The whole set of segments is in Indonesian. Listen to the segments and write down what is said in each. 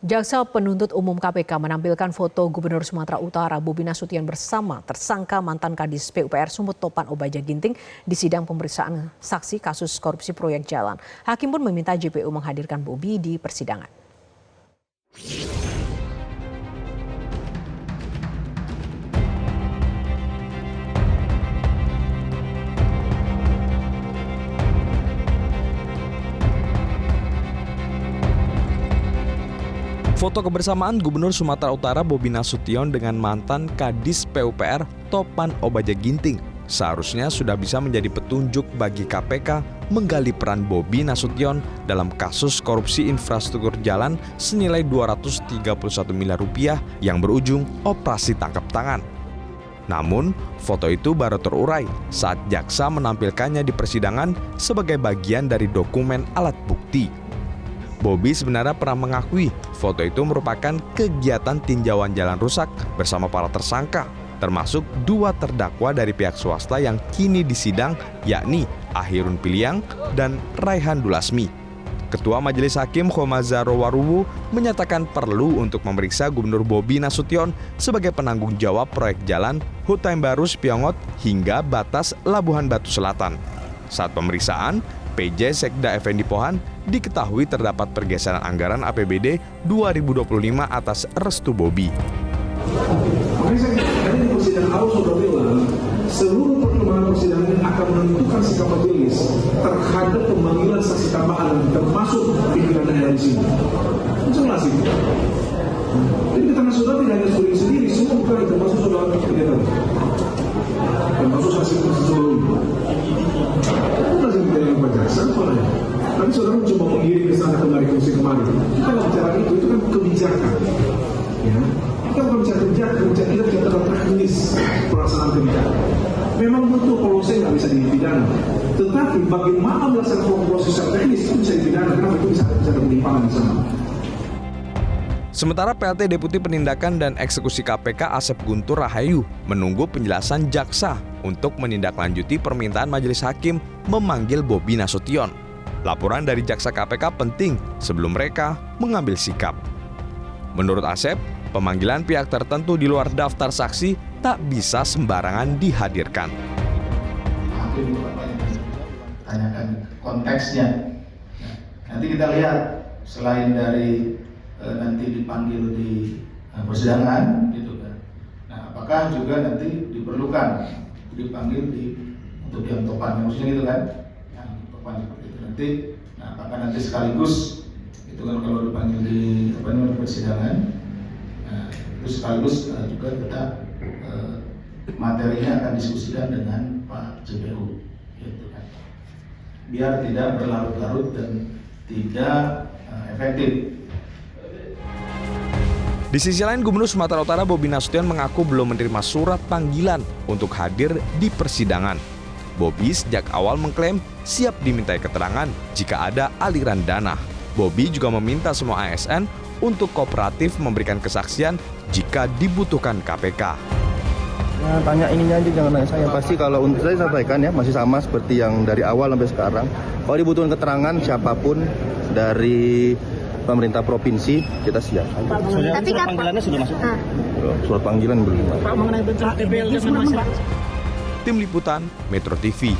Jaksa Penuntut Umum KPK menampilkan foto Gubernur Sumatera Utara Bobi Nasution bersama tersangka mantan Kadis PUPR Sumut Topan Obaja Ginting di sidang pemeriksaan saksi kasus korupsi proyek jalan. Hakim pun meminta JPU menghadirkan Bobi di persidangan. Foto kebersamaan Gubernur Sumatera Utara Bobi Nasution dengan mantan Kadis PUPR Topan Obaja Ginting seharusnya sudah bisa menjadi petunjuk bagi KPK menggali peran Bobi Nasution dalam kasus korupsi infrastruktur jalan senilai 231 miliar rupiah yang berujung operasi tangkap tangan. Namun, foto itu baru terurai saat jaksa menampilkannya di persidangan sebagai bagian dari dokumen alat bukti. Bobi sebenarnya pernah mengakui foto itu merupakan kegiatan tinjauan jalan rusak bersama para tersangka, termasuk dua terdakwa dari pihak swasta yang kini disidang, yakni Ahirun Piliang dan Raihan Dulasmi. Ketua Majelis Hakim Khomazaro Waruwu menyatakan perlu untuk memeriksa Gubernur Bobi Nasution sebagai penanggung jawab proyek jalan Hutai Baru Spiongot hingga batas Labuhan Batu Selatan. Saat pemeriksaan, PJ Sekda Effendi Pohan diketahui terdapat pergeseran anggaran APBD 2025 atas restu Bobi. Makanya saya tadi di persidangan awal sudah bilang, seluruh perkembangan persidangan akan menentukan sikap majelis terhadap pemanggilan saksi tambahan termasuk pimpinan daerah di sini. Jelas itu. Jadi keterangan saudara tidak hanya sendiri, semua bukan termasuk saudara kita. Termasuk saksi sebelumnya. Bukan saja kita yang berjasa, tapi saudara mencoba mengirim ke sana kemari. Kita nggak bicara itu kan kebijakan. Ya. Kita bukan bicara kebijakan, kita bicara teknis pelaksanaan kebijakan. Memang betul polisi nggak bisa dipidana, tetapi bagaimana melaksanakan proses teknis itu bisa dipidana, karena itu bisa ada penyimpangan di sana. Sementara PLT Deputi Penindakan dan Eksekusi KPK Asep Guntur Rahayu menunggu penjelasan jaksa untuk menindaklanjuti permintaan Majelis Hakim memanggil Bobi Nasution. Laporan dari jaksa KPK penting sebelum mereka mengambil sikap. Menurut Asep, pemanggilan pihak tertentu di luar daftar saksi tak bisa sembarangan dihadirkan. Hakim tanyakan konteksnya. Nanti kita lihat selain dari nanti dipanggil di persidangan, gitu kan. Nah, apakah juga nanti diperlukan dipanggil untuk yang topan, maksudnya gitu kan? Yang topan seperti itu nanti. Nah, apakah nanti sekaligus itu kan kalau dipanggil di persidangan, nah, itu sekaligus juga kita materinya akan diskusikan dengan Pak JPU, gitu kan? Biar tidak berlarut-larut dan tidak efektif. Di sisi lain, Gubernur Sumatera Utara Bobi Nasution mengaku belum menerima surat panggilan untuk hadir di persidangan. Bobi sejak awal mengklaim siap dimintai keterangan jika ada aliran dana. Bobi juga meminta semua ASN untuk kooperatif memberikan kesaksian jika dibutuhkan KPK. Ya, tanya ininya aja, jangan tanya saya. Pasti kalau untuk saya sampaikan ya, masih sama seperti yang dari awal sampai sekarang. Kalau dibutuhkan keterangan siapapun dari pemerintah provinsi, kita siap. Tapi surat panggilannya sudah masuk? Surat panggilan belum. Pak, mengenai Tim Liputan Metro TV.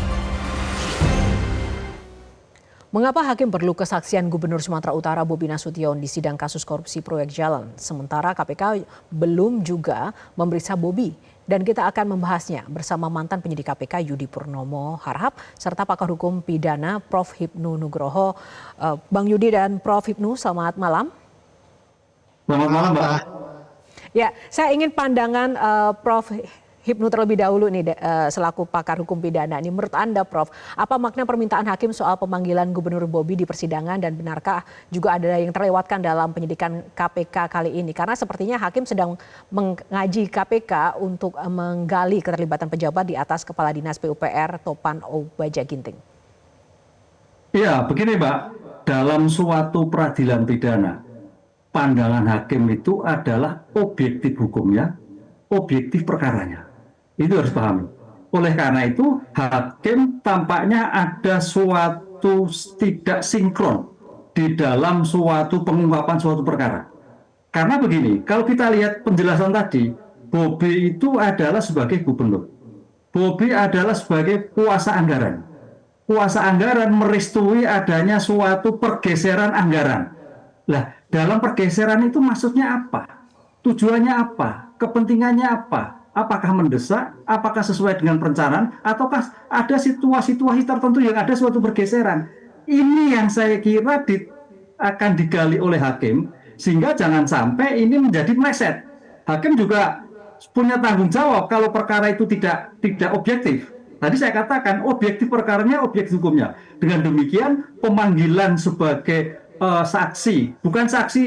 Mengapa hakim perlu kesaksian Gubernur Sumatera Utara Bobi Nasution di sidang kasus korupsi proyek jalan? Sementara KPK belum juga memeriksa Bobi. Dan kita akan membahasnya bersama mantan penyidik KPK Yudi Purnomo Harhab serta pakar hukum pidana Prof. Hipnu Nugroho. Bang Yudi dan Prof. Hipnu, selamat malam. Selamat malam, Mbak. Ya, saya ingin pandangan Prof. Hipnu terlebih dahulu nih selaku pakar hukum pidana. Ini menurut Anda, Prof, apa makna permintaan hakim soal pemanggilan Gubernur Bobi di persidangan dan benarkah juga ada yang terlewatkan dalam penyidikan KPK kali ini? Karena sepertinya hakim sedang mengaji KPK untuk menggali keterlibatan pejabat di atas Kepala Dinas PUPR Topan Obaja Ginting. Iya, begini Mbak, dalam suatu peradilan pidana, pandangan hakim itu adalah objektif hukumnya, objektif perkaranya. Itu harus pahami. Oleh karena itu, hakim tampaknya ada suatu tidak sinkron di dalam suatu pengungkapan suatu perkara. Karena begini, kalau kita lihat penjelasan tadi, Bobi itu adalah sebagai gubernur. Bobi adalah sebagai kuasa anggaran. Kuasa anggaran merestui adanya suatu pergeseran anggaran. Lah, dalam pergeseran itu maksudnya apa? Tujuannya apa? Kepentingannya apa? Apakah mendesak? Apakah sesuai dengan perencanaan? Ataukah ada situasi-situasi tertentu yang ada suatu pergeseran? Ini yang saya kira akan digali oleh hakim, sehingga jangan sampai ini menjadi meleset. Hakim juga punya tanggung jawab kalau perkara itu tidak objektif. Tadi saya katakan objektif perkaranya, objektif hukumnya. Dengan demikian pemanggilan sebagai saksi, bukan saksi,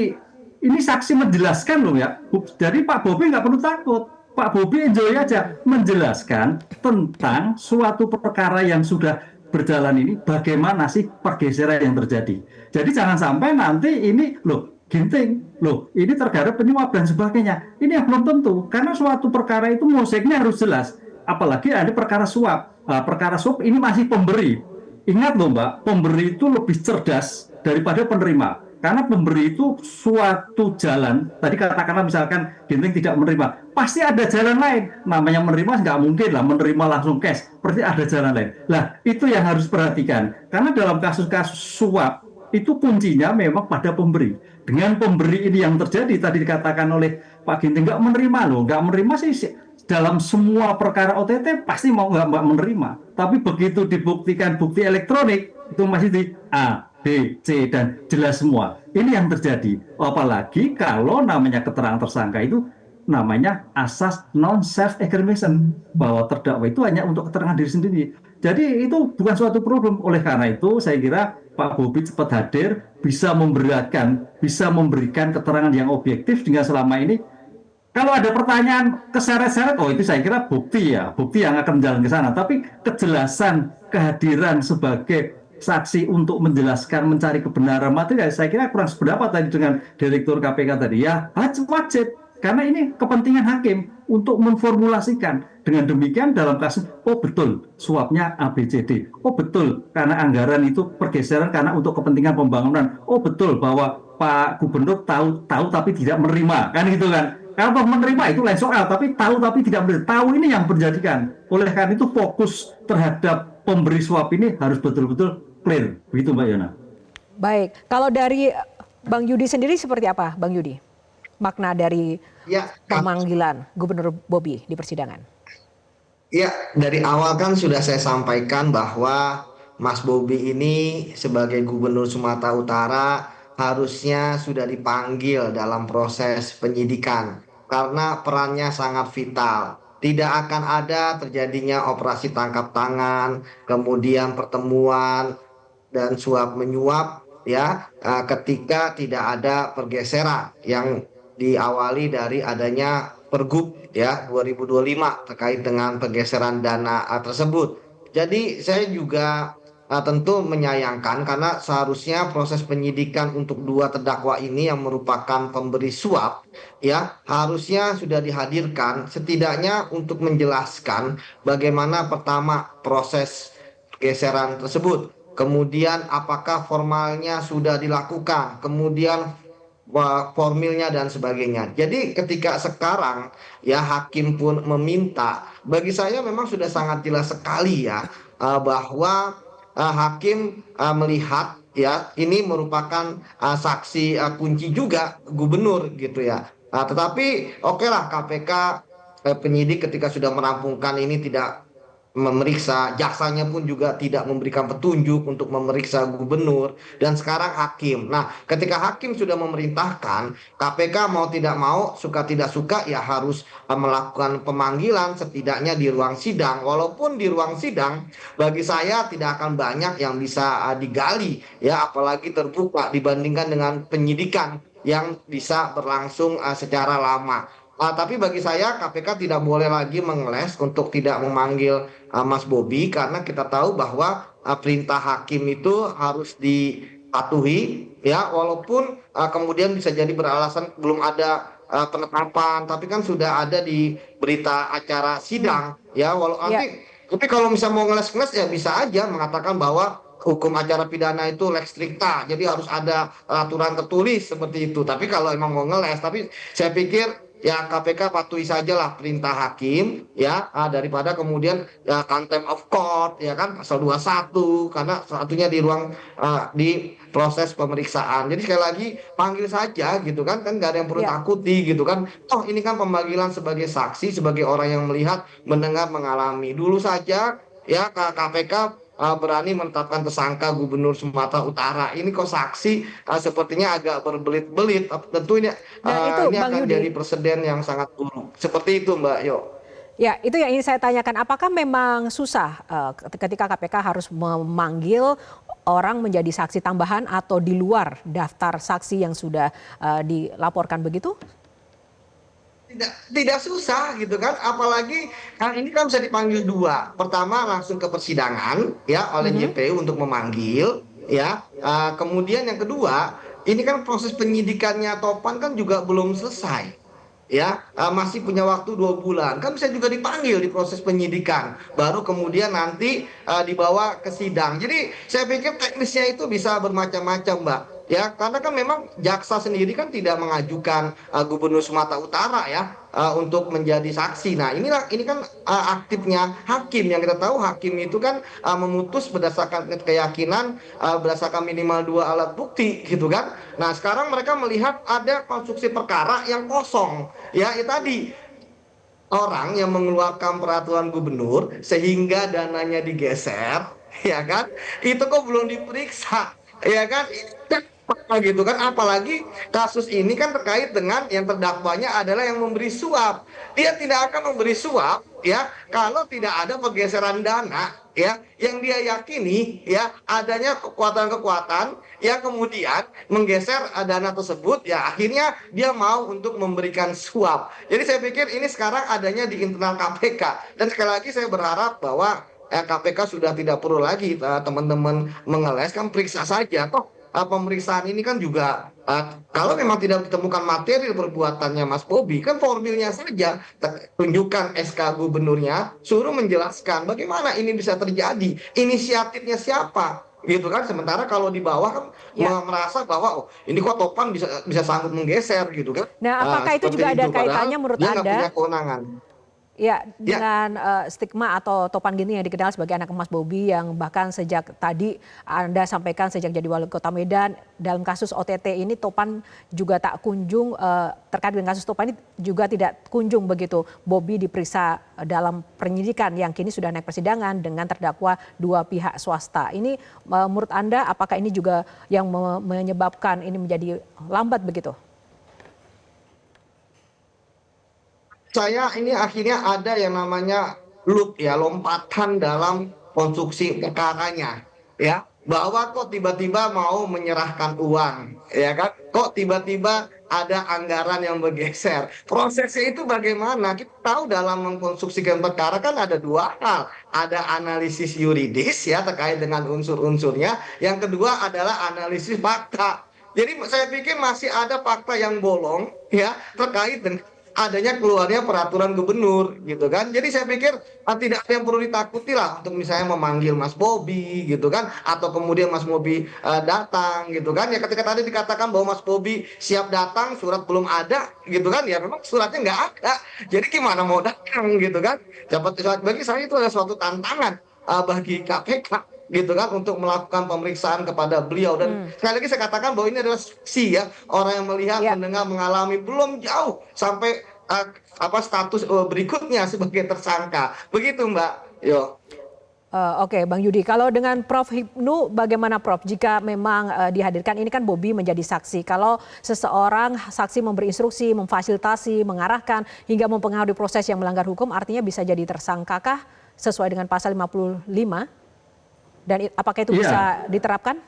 ini saksi menjelaskan loh ya. Jadi Pak Bobi nggak perlu takut. Pak Bobi enjoy aja menjelaskan tentang suatu perkara yang sudah berjalan ini, bagaimana sih pergeseran yang terjadi. Jadi jangan sampai nanti ini loh ginting, loh ini tergarap penyuap dan sebagainya. Ini yang belum tentu, karena suatu perkara itu musiknya harus jelas. Apalagi ada perkara suap. Nah, perkara suap ini masih pemberi. Ingat loh Mbak, pemberi itu lebih cerdas daripada penerima. Karena pemberi itu suatu jalan, tadi katakanlah misalkan Ginting tidak menerima, pasti ada jalan lain. Namanya menerima nggak mungkin lah menerima langsung cash, berarti ada jalan lain. Lah itu yang harus perhatikan, karena dalam kasus-kasus suap itu kuncinya memang pada pemberi. Dengan pemberi ini yang terjadi tadi dikatakan oleh Pak Ginting nggak menerima loh, nggak menerima sih dalam semua perkara OTT pasti mau nggak menerima. Tapi begitu dibuktikan bukti elektronik itu masih di A, B, C, dan jelas semua. Ini yang terjadi. Apalagi kalau namanya keterangan tersangka itu namanya asas non-self-incrimination, bahwa terdakwa itu hanya untuk keterangan diri sendiri. Jadi itu bukan suatu problem. Oleh karena itu saya kira Pak Bobi cepat hadir, bisa memberikan keterangan yang objektif, dengan selama ini kalau ada pertanyaan keseret-seret, oh itu saya kira bukti yang akan jalan ke sana. Tapi kejelasan kehadiran sebagai saksi untuk menjelaskan, mencari kebenaran materi, saya kira kurang seberapa tadi dengan Direktur KPK tadi. Ya wajib, karena ini kepentingan hakim untuk memformulasikan. Dengan demikian dalam kasus, oh betul suapnya ABCD, oh betul karena anggaran itu pergeseran karena untuk kepentingan pembangunan, oh betul bahwa Pak Gubernur tahu tapi tidak menerima, kan gitu kan. Kalau menerima itu lain soal, tapi tahu tapi tidak menerima, tahu ini yang menjadikan. Oleh karena itu fokus terhadap pemberi suap ini harus betul-betul clear, begitu Mbak Yana. Baik, kalau dari Bang Yudi sendiri seperti apa, Bang Yudi? Makna dari pemanggilan Gubernur Bobi di persidangan? Ya, dari awal kan sudah saya sampaikan bahwa Mas Bobi ini sebagai Gubernur Sumatera Utara harusnya sudah dipanggil dalam proses penyidikan karena perannya sangat vital. Tidak akan ada terjadinya operasi tangkap tangan, kemudian pertemuan dan suap menyuap ya ketika tidak ada pergeseran yang diawali dari adanya Pergub ya 2025 terkait dengan pergeseran dana tersebut. Jadi saya juga tentu menyayangkan karena seharusnya proses penyidikan untuk dua terdakwa ini yang merupakan pemberi suap ya harusnya sudah dihadirkan setidaknya untuk menjelaskan bagaimana pertama proses pergeseran tersebut, kemudian apakah formalnya sudah dilakukan, kemudian formilnya dan sebagainya. Jadi ketika sekarang ya hakim pun meminta, bagi saya memang sudah sangat jelas sekali ya bahwa hakim melihat ya ini merupakan saksi kunci juga gubernur gitu ya. Tetapi oke lah KPK penyidik ketika sudah merampungkan ini tidak memeriksa, jaksanya pun juga tidak memberikan petunjuk untuk memeriksa gubernur, dan sekarang hakim. Nah, ketika hakim sudah memerintahkan, KPK mau tidak mau, suka tidak suka ya harus melakukan pemanggilan setidaknya di ruang sidang. Walaupun di ruang sidang bagi saya tidak akan banyak yang bisa digali ya, apalagi terbuka dibandingkan dengan penyidikan yang bisa berlangsung secara lama. Tapi bagi saya KPK tidak boleh lagi mengeles untuk tidak memanggil Mas Bobi karena kita tahu bahwa perintah hakim itu harus dipatuhi ya walaupun kemudian bisa jadi beralasan belum ada penetapan, tapi kan sudah ada di berita acara sidang ya tapi kalau misalnya mau ngeles-ngeles ya bisa aja mengatakan bahwa hukum acara pidana itu lex stricta, jadi harus ada aturan tertulis seperti itu. Tapi kalau emang mau ngeles, tapi saya pikir ya KPK patuhi sajalah perintah hakim ya, daripada kemudian ya contempt of court ya kan, pasal 21, karena satunya di ruang di proses pemeriksaan. Jadi sekali lagi panggil saja gitu kan nggak ada yang perlu takuti gitu kan. Toh ini kan pemanggilan sebagai saksi, sebagai orang yang melihat, mendengar, mengalami. Dulu saja ya KPK berani menetapkan tersangka Gubernur Sumatera Utara. Ini kok saksi sepertinya agak berbelit-belit. Tentu ini Nah, itu ini Bang akan Yudi. jadi presiden yang sangat buruk. Seperti itu Mbak Yo. Ya, itu yang ingin saya tanyakan. Apakah memang susah ketika KPK harus memanggil orang menjadi saksi tambahan atau di luar daftar saksi yang sudah dilaporkan begitu? Tidak susah gitu kan, apalagi ini kan bisa dipanggil dua. Pertama langsung ke persidangan ya oleh JPU untuk memanggil ya. Kemudian yang kedua, ini kan proses penyidikannya Topan kan juga belum selesai ya, masih punya waktu 2 bulan, kan bisa juga dipanggil di proses penyidikan, baru kemudian nanti dibawa ke sidang. Jadi saya pikir teknisnya itu bisa bermacam-macam Mbak ya, karena kan memang jaksa sendiri kan tidak mengajukan Gubernur Sumatera Utara ya untuk menjadi saksi. Nah ini kan aktifnya hakim. Yang kita tahu hakim itu kan memutus berdasarkan keyakinan, berdasarkan minimal 2 alat bukti gitu kan. Nah sekarang mereka melihat ada konstruksi perkara yang kosong ya, tadi orang yang mengeluarkan peraturan gubernur sehingga dananya digeser ya kan, itu kok belum diperiksa ya kan, gitu kan. Apalagi kasus ini kan terkait dengan yang terdakwanya adalah yang memberi suap. Dia tidak akan memberi suap ya kalau tidak ada pergeseran dana ya, yang dia yakini ya adanya kekuatan-kekuatan yang kemudian menggeser dana tersebut ya, akhirnya dia mau untuk memberikan suap. Jadi saya pikir ini sekarang adanya di internal KPK, dan sekali lagi saya berharap bahwa KPK sudah tidak perlu lagi teman-teman mengeles, kan periksa saja. Toh pemeriksaan ini kan juga kalau memang tidak ditemukan materi perbuatannya Mas Bobi, kan formilnya saja tunjukkan SK gubernurnya, suruh menjelaskan bagaimana ini bisa terjadi, inisiatifnya siapa gitu kan. Sementara kalau di bawah kan merasa bahwa ini kok Topan bisa sanggup menggeser gitu kan. Nah, apakah itu juga ada kaitannya menurut dia nggak Anda? punya kewenangan. Ya, dengan stigma atau Topan Ginting yang dikenal sebagai anak emas Bobi, yang bahkan sejak tadi Anda sampaikan sejak jadi wali kota Medan, dalam kasus OTT ini Topan juga tak kunjung, terkait dengan kasus Topan ini juga tidak kunjung begitu Bobi diperiksa dalam penyidikan yang kini sudah naik persidangan dengan terdakwa 2 pihak swasta. Ini menurut Anda apakah ini juga yang menyebabkan ini menjadi lambat begitu? Saya ini akhirnya ada yang namanya loop ya, lompatan dalam konstruksi perkaranya ya, bahwa kok tiba-tiba mau menyerahkan uang ya kan, kok tiba-tiba ada anggaran yang bergeser. Prosesnya itu bagaimana? Kita tahu dalam mengkonstruksikan perkara kan ada 2 hal, ada analisis yuridis ya terkait dengan unsur-unsurnya, yang kedua adalah analisis fakta. Jadi saya pikir masih ada fakta yang bolong ya terkait dengan adanya keluarnya peraturan gubernur gitu kan. Jadi saya pikir tidak ada yang perlu ditakuti lah untuk misalnya memanggil Mas Bobi gitu kan, atau kemudian Mas Bobi datang gitu kan ya. Ketika tadi dikatakan bahwa Mas Bobi siap datang, surat belum ada gitu kan, ya memang suratnya nggak ada, jadi gimana mau datang gitu kan. Bagi saya itu adalah suatu tantangan bagi KPK gitu kan untuk melakukan pemeriksaan kepada beliau. Dan sekali lagi saya katakan bahwa ini adalah saksi ya, orang yang melihat, mendengar, mengalami, belum jauh sampai status berikutnya sebagai tersangka. Begitu Mbak Yo. Oke, Bang Yudi, kalau dengan Prof Hipnu bagaimana Prof? Jika memang dihadirkan, ini kan Bobi menjadi saksi. Kalau seseorang saksi memberi instruksi, memfasilitasi, mengarahkan hingga mempengaruhi proses yang melanggar hukum, artinya bisa jadi tersangkakah sesuai dengan pasal 55? Dan apakah itu bisa diterapkan?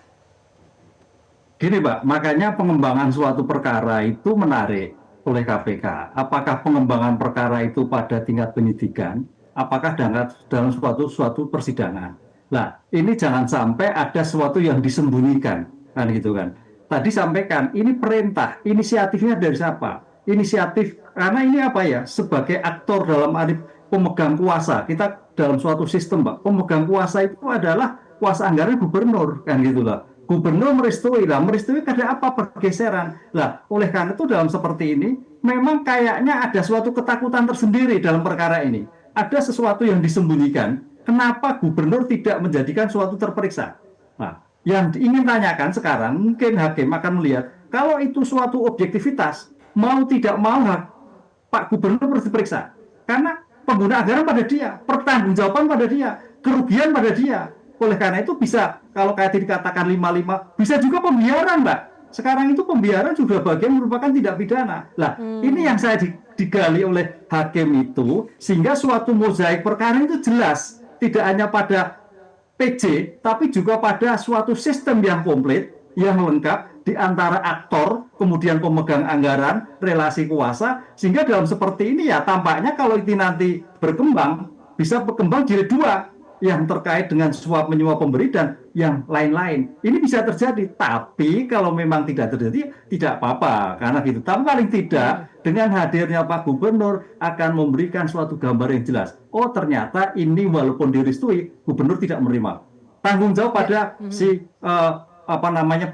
Gini Pak, makanya pengembangan suatu perkara itu menarik oleh KPK. Apakah pengembangan perkara itu pada tingkat penyidikan, apakah dalam suatu persidangan. Nah, ini jangan sampai ada sesuatu yang disembunyikan, kan gitu kan. Tadi sampaikan, ini perintah, inisiatifnya dari siapa? Inisiatif, karena ini apa ya, sebagai aktor dalam arti pemegang kuasa. Kita dalam suatu sistem, Pak, pemegang kuasa itu adalah kuasa anggaran gubernur, kan gitu lah. Gubernur merestui karena apa pergeseran. Lah, oleh karena itu dalam seperti ini, memang kayaknya ada suatu ketakutan tersendiri dalam perkara ini. Ada sesuatu yang disembunyikan. Kenapa gubernur tidak menjadikan suatu terperiksa? Nah, yang ingin tanyakan sekarang, mungkin hakim akan melihat, kalau itu suatu objektivitas, mau tidak mau Pak Gubernur harus diperiksa. Karena pengguna anggaran pada dia, pertanggungjawaban pada dia, kerugian pada dia. Oleh karena itu bisa, kalau kayak dikatakan 55, bisa juga pembiaran, Mbak. Sekarang itu pembiaran juga bagian merupakan tindak pidana. Lah, ini yang saya digali oleh hakim itu, sehingga suatu mozaik perkara itu jelas. Tidak hanya pada PJ, tapi juga pada suatu sistem yang komplit, yang lengkap, di antara aktor, kemudian pemegang anggaran, relasi kuasa, sehingga dalam seperti ini ya tampaknya kalau ini nanti berkembang, bisa berkembang jilid 2, yang terkait dengan suap menyuap pemberi dan yang lain-lain. Ini bisa terjadi, tapi kalau memang tidak terjadi, tidak apa-apa, karena gitu. Tapi paling tidak, dengan hadirnya Pak Gubernur akan memberikan suatu gambar yang jelas. Oh, ternyata ini walaupun direstui, Gubernur tidak menerima. Tanggung jawab pada si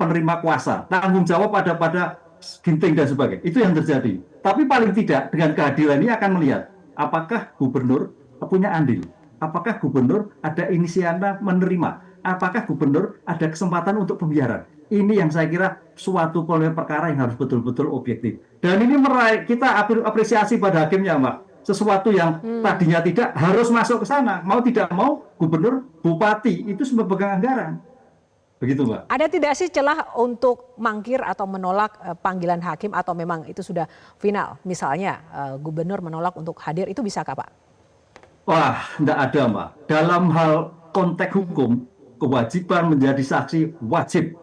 penerima kuasa, tanggung jawab pada Ginting dan sebagainya. Itu yang terjadi. Tapi paling tidak dengan kehadiran ini akan melihat apakah Gubernur punya andil. Apakah Gubernur ada inisiatif menerima? Apakah Gubernur ada kesempatan untuk pembiaran? Ini yang saya kira suatu perkara yang harus betul-betul objektif. Dan ini kita apresiasi pada hakimnya, Mbak. Sesuatu yang tadinya tidak harus masuk ke sana. Mau tidak mau, Gubernur, Bupati itu semua pegang anggaran. Begitu, Mbak. Ada tidak sih celah untuk mangkir atau menolak panggilan hakim atau memang itu sudah final? Misalnya Gubernur menolak untuk hadir, itu bisakah, Pak? Wah, tidak ada, Mbak. Dalam hal konteks hukum, kewajiban menjadi saksi wajib.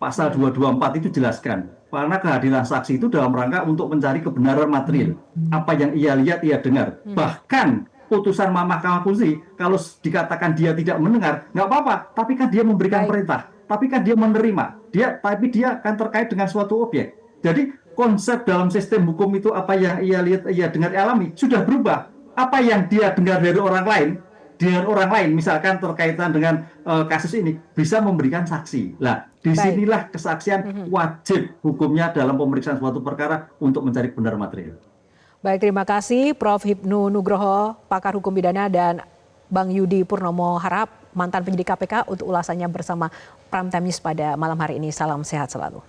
Pasal 224 itu jelaskan. Karena kehadiran saksi itu dalam rangka untuk mencari kebenaran material. Apa yang ia lihat, ia dengar. Bahkan putusan Mahkamah Konstitusi, kalau dikatakan dia tidak mendengar, nggak apa-apa. Tapi kan dia memberikan perintah. Tapi kan dia menerima. Tapi dia kan terkait dengan suatu objek. Jadi konsep dalam sistem hukum itu apa yang ia lihat, ia dengar, ia alami, sudah berubah. Apa yang dia dengar dari orang lain, misalkan terkaitan dengan kasus ini, bisa memberikan saksi. Lah, disinilah kesaksian wajib hukumnya dalam pemeriksaan suatu perkara untuk mencari kebenaran material. Baik, terima kasih Prof. Hipnu Nugroho, pakar hukum pidana, dan Bang Yudi Purnomo Harahap, mantan penyidik KPK, untuk ulasannya bersama Prime Time News pada malam hari ini. Salam sehat selalu.